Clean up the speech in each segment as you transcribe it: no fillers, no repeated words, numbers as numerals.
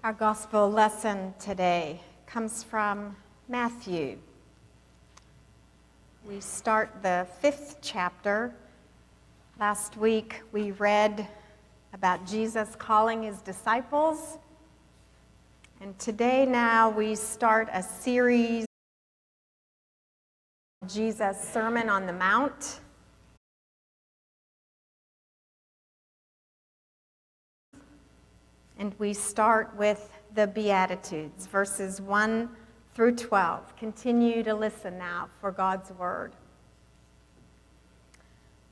Our gospel lesson today comes from Matthew. We start the 5th chapter. Last week we read about Jesus calling his disciples. And today now we start a series, Jesus' Sermon on the Mount. And we start with the Beatitudes, verses 1 through 12. Continue to listen now for God's word.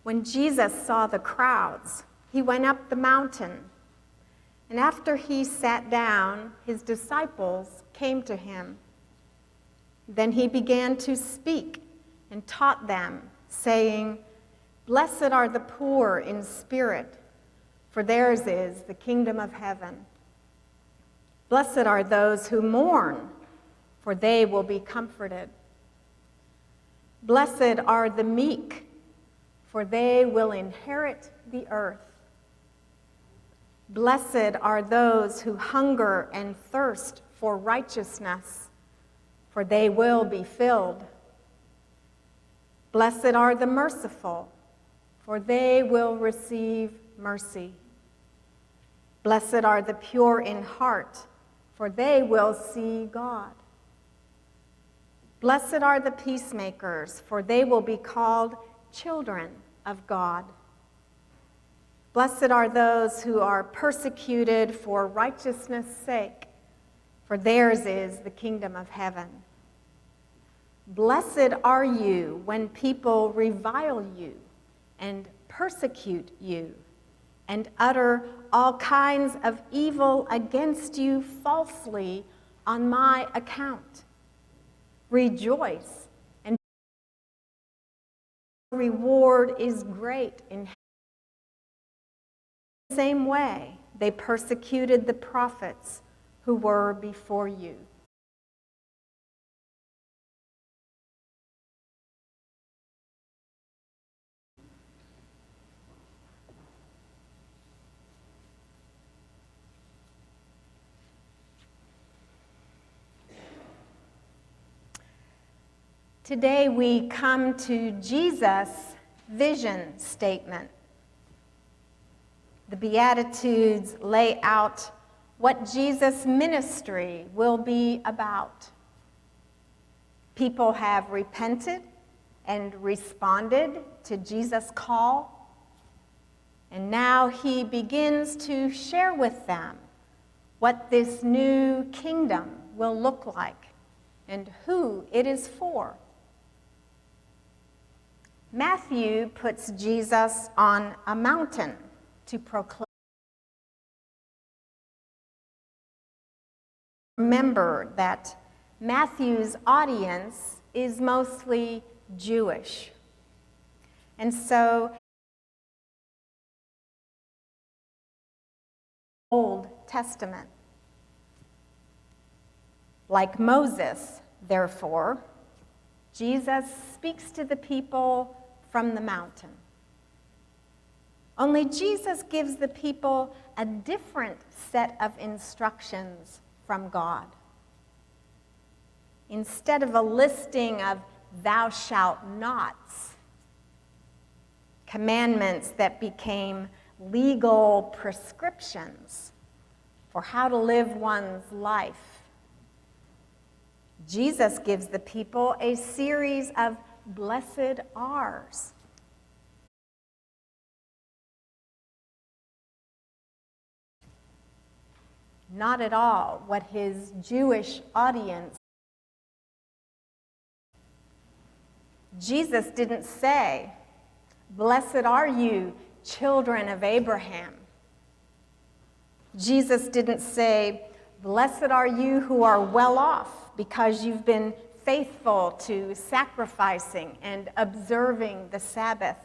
When Jesus saw the crowds, he went up the mountain. And after he sat down, his disciples came to him. Then he began to speak and taught them, saying, "Blessed are the poor in spirit, for theirs is the kingdom of heaven. Blessed are those who mourn, for they will be comforted. Blessed are the meek, for they will inherit the earth. Blessed are those who hunger and thirst for righteousness, for they will be filled. Blessed are the merciful, for they will receive mercy. Blessed are the pure in heart, for they will see God. Blessed are the peacemakers, for they will be called children of God. Blessed are those who are persecuted for righteousness' sake, for theirs is the kingdom of heaven. Blessed are you when people revile you and persecute you and utter all kinds of evil against you falsely on my account. Rejoice, and reward is great in heaven. In the same way, they persecuted the prophets who were before you. Today we come to Jesus' vision statement. The Beatitudes lay out what Jesus' ministry will be about. People have repented and responded to Jesus' call, and now he begins to share with them what this new kingdom will look like and who it is for. Matthew puts Jesus on a mountain to proclaim. Remember that Matthew's audience is mostly Jewish. And so, Old Testament. Like Moses, therefore, Jesus speaks to the people from the mountain. Only Jesus gives the people a different set of instructions from God. Instead of a listing of thou shalt nots, commandments that became legal prescriptions for how to live one's life, Jesus gives the people a series of blessed are's. Not at all what his Jewish audience. Jesus didn't say, "Blessed are you, children of Abraham." Jesus didn't say, "Blessed are you who are well off because you've been faithful to sacrificing and observing the Sabbath."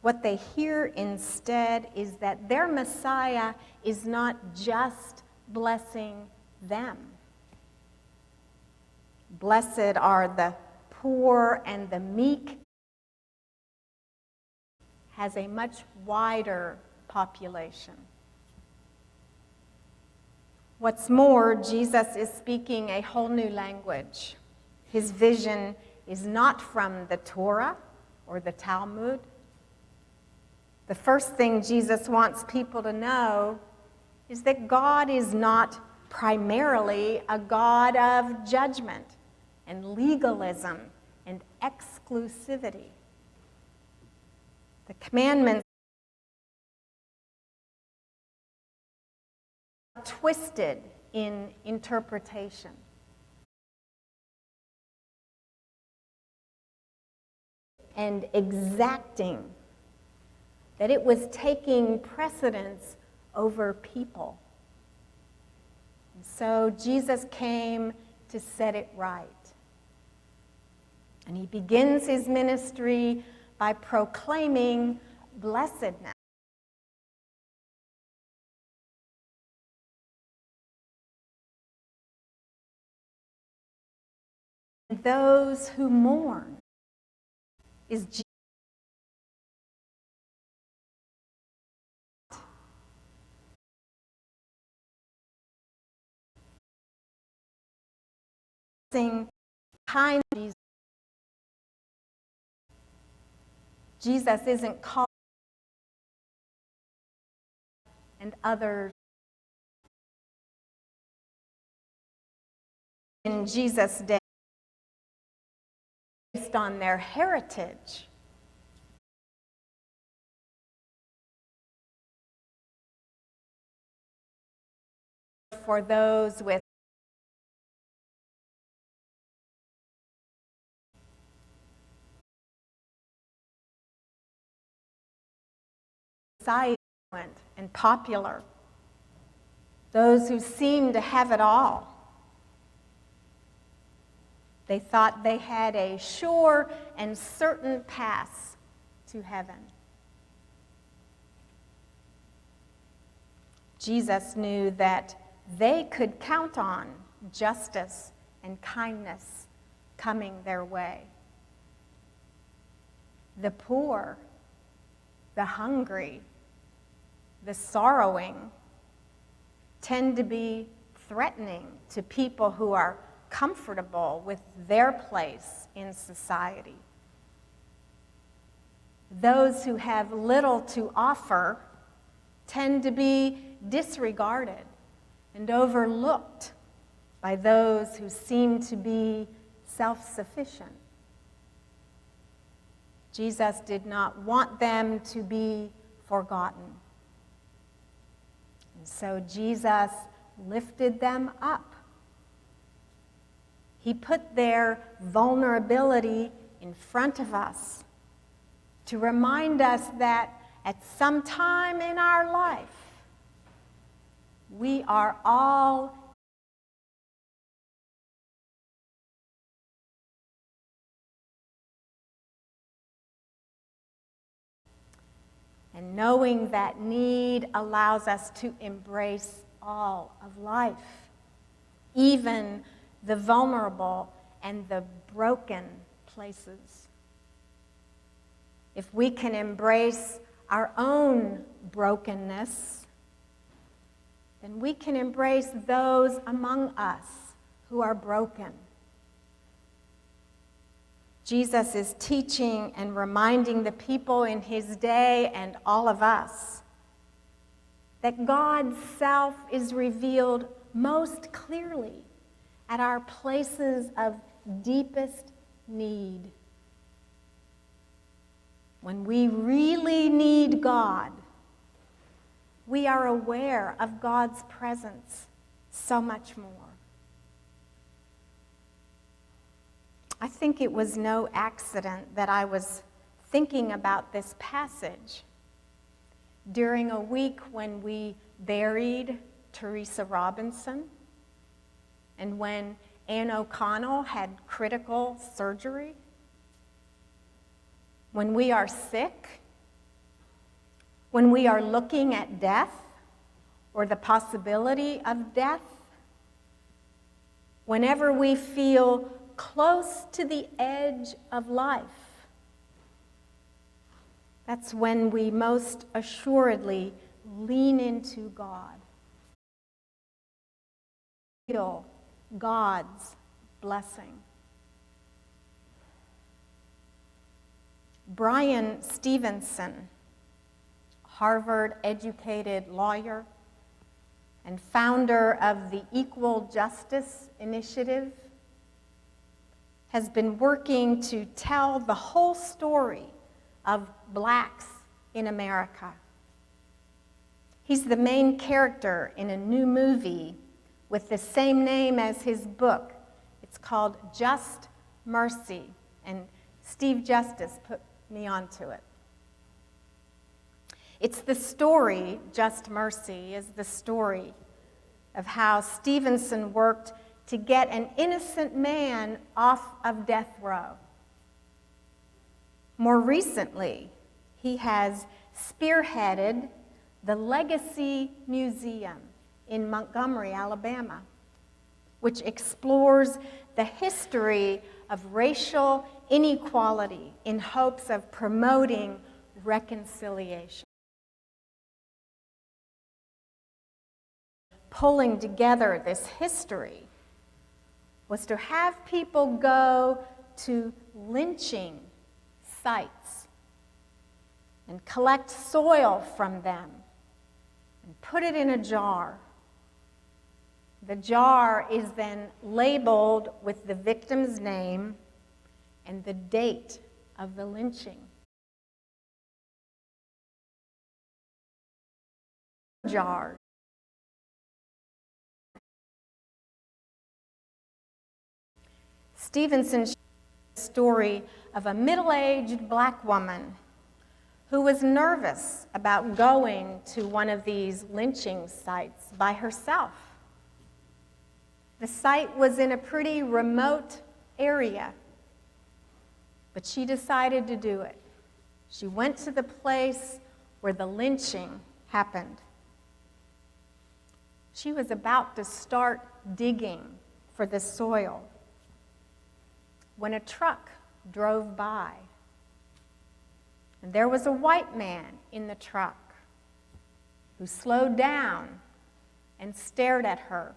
What they hear instead is that their Messiah is not just blessing them. Blessed are the poor and the meek has a much wider population. What's more, Jesus is speaking a whole new language. His vision is not from the Torah or the Talmud. The first thing Jesus wants people to know is that God is not primarily a God of judgment and legalism and exclusivity. The commandments are twisted in interpretation. And exacting, that it was taking precedence over people. And so Jesus came to set it right. And he begins his ministry by proclaiming blessedness. Those who mourn is Jesus. Kind Jesus. Jesus isn't called and others in Jesus' day based on their heritage. For those with society and popular, those who seem to have it all. They thought they had a sure and certain path to heaven. Jesus knew that they could count on justice and kindness coming their way. The poor, the hungry, the sorrowing tend to be threatening to people who are comfortable with their place in society. Those who have little to offer tend to be disregarded and overlooked by those who seem to be self-sufficient. Jesus did not want them to be forgotten. And so Jesus lifted them up. He put their vulnerability in front of us to remind us that at some time in our life, we are all and knowing that need allows us to embrace all of life, even the vulnerable and the broken places. If we can embrace our own brokenness, then we can embrace those among us who are broken. Jesus is teaching and reminding the people in his day and all of us that God's self is revealed most clearly at our places of deepest need. When we really need God, we are aware of God's presence so much more. I think it was no accident that I was thinking about this passage during a week when we buried Teresa Robinson and when Ann O'Connell had critical surgery. When we are sick, when we are looking at death or the possibility of death, whenever we feel close to the edge of life, that's when we most assuredly lean into God. feel God's blessing. Brian Stevenson, Harvard-educated lawyer and founder of the Equal Justice Initiative, has been working to tell the whole story of blacks in America. He's the main character in a new movie with the same name as his book. It's called Just Mercy, and Steve Justice put me onto it. It's the story, Just Mercy, is the story of how Stevenson worked to get an innocent man off of death row. More recently, he has spearheaded the Legacy Museum in Montgomery, Alabama, which explores the history of racial inequality in hopes of promoting reconciliation. Pulling together this history was to have people go to lynching sites and collect soil from them and put it in a jar. The jar is then labeled with the victim's name and the date of the lynching. Jar. Stevenson shares the story of a middle-aged black woman who was nervous about going to one of these lynching sites by herself. The site was in a pretty remote area, but she decided to do it. She went to the place where the lynching happened. She was about to start digging for the soil when a truck drove by. And there was a white man in the truck who slowed down and stared at her.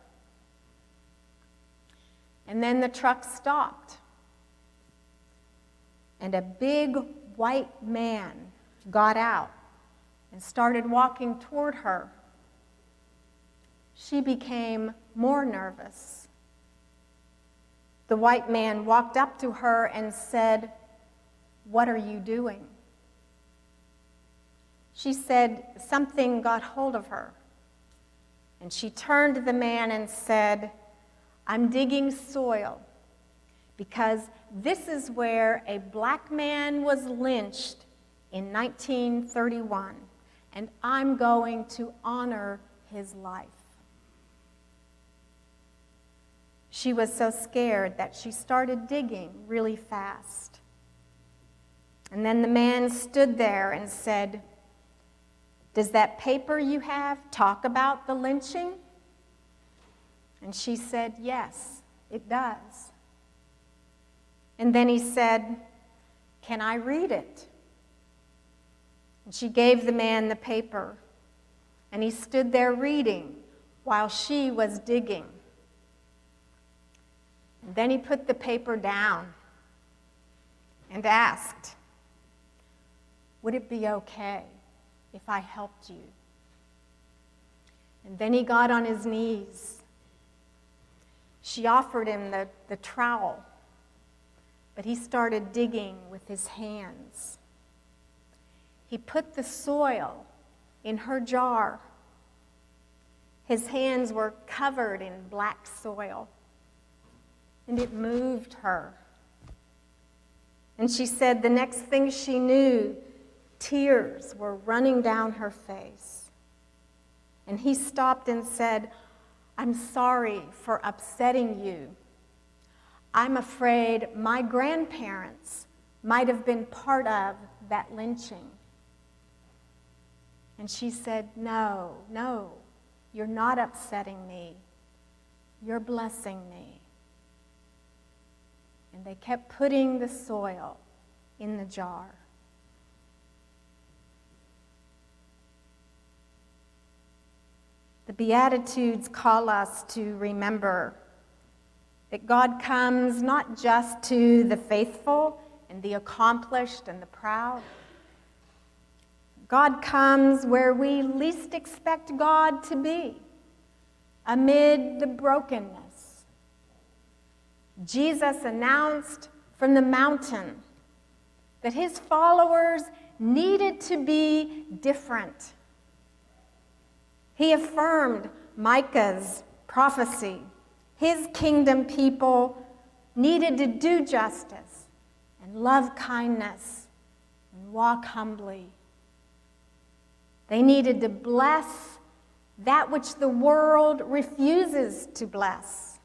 And then the truck stopped. And a big white man got out and started walking toward her. She became more nervous. The white man walked up to her and said, "What are you doing?" She said something got hold of her. And she turned to the man and said, "I'm digging soil because this is where a black man was lynched in 1931, and I'm going to honor his life." She was so scared that she started digging really fast. And then the man stood there and said, "Does that paper you have talk about the lynching?" And she said, "Yes, it does." And then he said, "Can I read it?" And she gave the man the paper, and he stood there reading while she was digging. And then he put the paper down and asked, "Would it be okay if I helped you?" And then he got on his knees. She offered him the trowel, but he started digging with his hands. He put the soil in her jar. His hands were covered in black soil, and it moved her. And she said the next thing she knew, tears were running down her face. And he stopped and said, "I'm sorry for upsetting you. I'm afraid my grandparents might have been part of that lynching." And she said, "No, you're not upsetting me. You're blessing me." And they kept putting the soil in the jar. The The Beatitudes call us to remember that God comes not just to the faithful and the accomplished and the proud. God comes where we least expect God to be, amid the brokenness. Jesus announced from the mountain that his followers needed to be different. He affirmed Micah's prophecy. His kingdom people needed to do justice and love kindness and walk humbly. They needed to bless that which the world refuses to bless.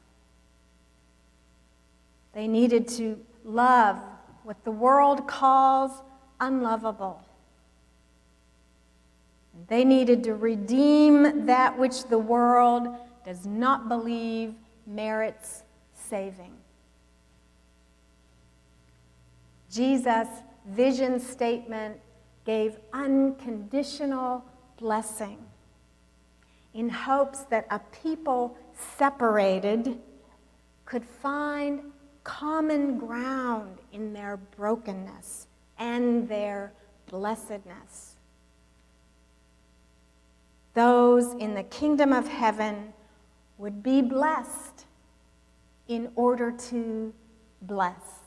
They needed to love what the world calls unlovable. They needed to redeem that which the world does not believe merits saving. Jesus' vision statement gave unconditional blessing in hopes that a people separated could find common ground in their brokenness and their blessedness. Those in the kingdom of heaven would be blessed in order to bless.